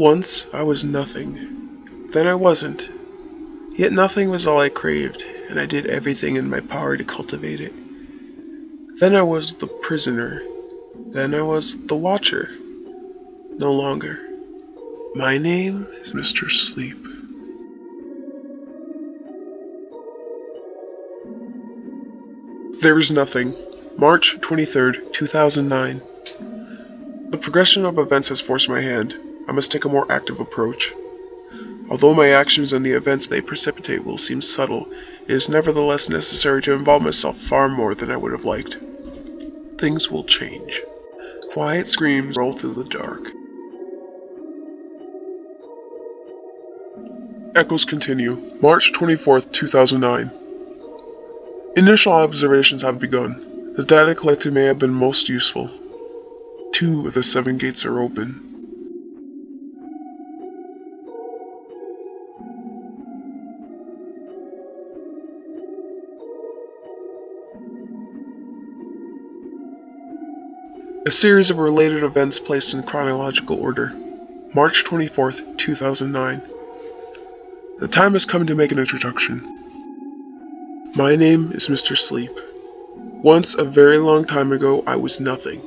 Once I was nothing. Then I wasn't. Yet nothing was all I craved, and I did everything in my power to cultivate it. Then I was the prisoner. Then I was the watcher. No longer. My name is Mr. Sleep. There is nothing. March 23rd, 2009. The progression of events has forced my hand. I must take a more active approach. Although my actions and the events they precipitate will seem subtle, it is nevertheless necessary to involve myself far more than I would have liked. Things will change. Quiet screams roll through the dark. Echoes continue. March 24th, 2009. Initial observations have begun. The data collected may have been most useful. 2 of the 7 gates are open. A series of related events placed in chronological order. March 24th, 2009. The time has come to make an introduction. My name is Mr. Sleep. Once, a very long time ago, I was nothing.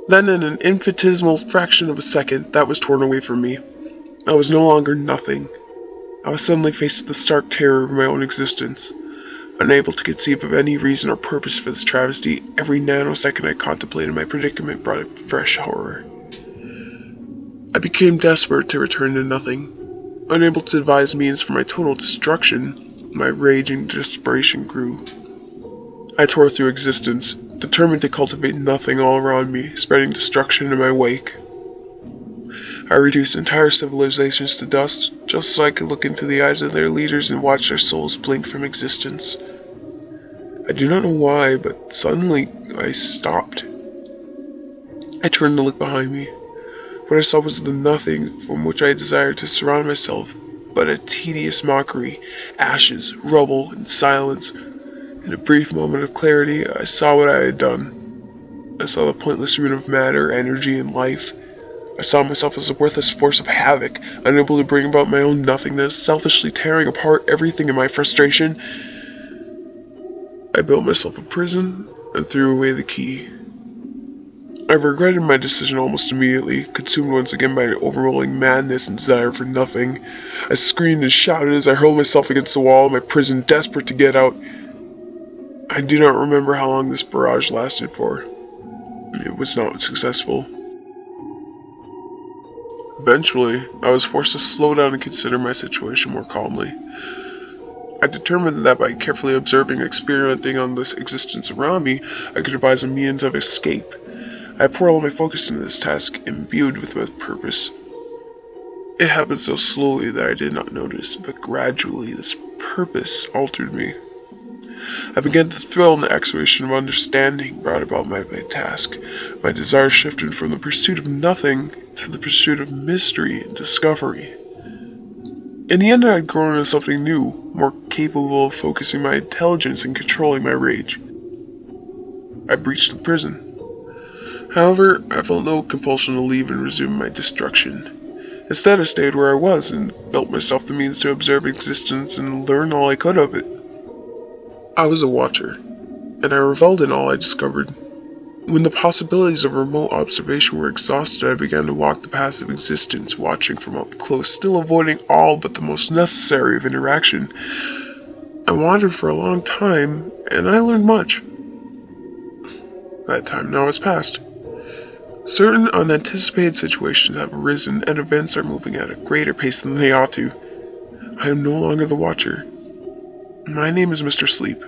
Then, in an infinitesimal fraction of a second, that was torn away from me. I was no longer nothing. I was suddenly faced with the stark terror of my own existence. Unable to conceive of any reason or purpose for this travesty, every nanosecond I contemplated my predicament brought a fresh horror. I became desperate to return to nothing. Unable to devise means for my total destruction, my rage and desperation grew. I tore through existence, determined to cultivate nothing all around me, spreading destruction in my wake. I reduced entire civilizations to dust, just so I could look into the eyes of their leaders and watch their souls blink from existence. I do not know why, but suddenly I stopped. I turned to look behind me. What I saw was the nothing from which I desired to surround myself, but a tedious mockery, ashes, rubble, and silence. In a brief moment of clarity, I saw what I had done. I saw the pointless ruin of matter, energy, and life. I saw myself as a worthless force of havoc, unable to bring about my own nothingness, selfishly tearing apart everything in my frustration. I built myself a prison and threw away the key. I regretted my decision almost immediately, consumed once again by an overwhelming madness and desire for nothing. I screamed and shouted as I hurled myself against the wall of my prison, desperate to get out. I do not remember how long this barrage lasted for. It was not successful. Eventually, I was forced to slow down and consider my situation more calmly. I determined that by carefully observing and experimenting on this existence around me, I could devise a means of escape. I poured all my focus into this task, imbued with my purpose. It happened so slowly that I did not notice, but gradually this purpose altered me. I began to thrill in the exhilaration of understanding brought about by my task. My desire shifted from the pursuit of nothing to the pursuit of mystery and discovery. In the end, I had grown into something new, more capable of focusing my intelligence and controlling my rage. I breached the prison. However, I felt no compulsion to leave and resume my destruction. Instead, I stayed where I was and built myself the means to observe existence and learn all I could of it. I was a watcher, and I reveled in all I discovered. When the possibilities of remote observation were exhausted, I began to walk the paths of existence, watching from up close, still avoiding all but the most necessary of interaction. I wandered for a long time, and I learned much. That time now has passed. Certain unanticipated situations have arisen, and events are moving at a greater pace than they ought to. I am no longer the watcher. My name is Mr. Sleep.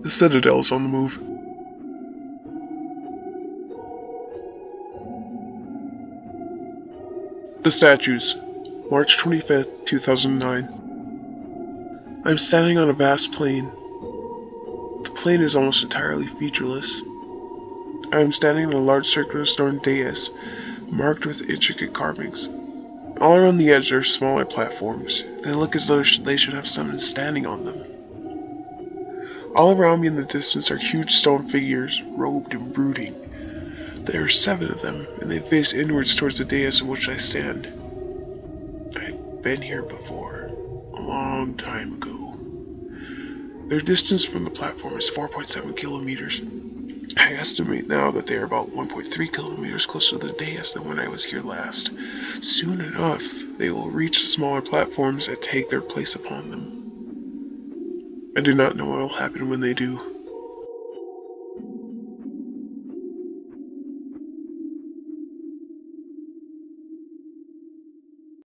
The Citadel is on the move. The Statues, March 25th, 2009. I am standing on a vast plain. The plain is almost entirely featureless. I am standing on a large circular stone dais, marked with intricate carvings. All around the edge are smaller platforms. They look as though they should have someone standing on them. All around me in the distance are huge stone figures, robed and brooding. There are 7 of them, and they face inwards towards the dais on which I stand. I've been here before, a long time ago. Their distance from the platform is 4.7 kilometers. I estimate now that they are about 1.3 kilometers closer to the dais than when I was here last. Soon enough, they will reach the smaller platforms and take their place upon them. I do not know what will happen when they do.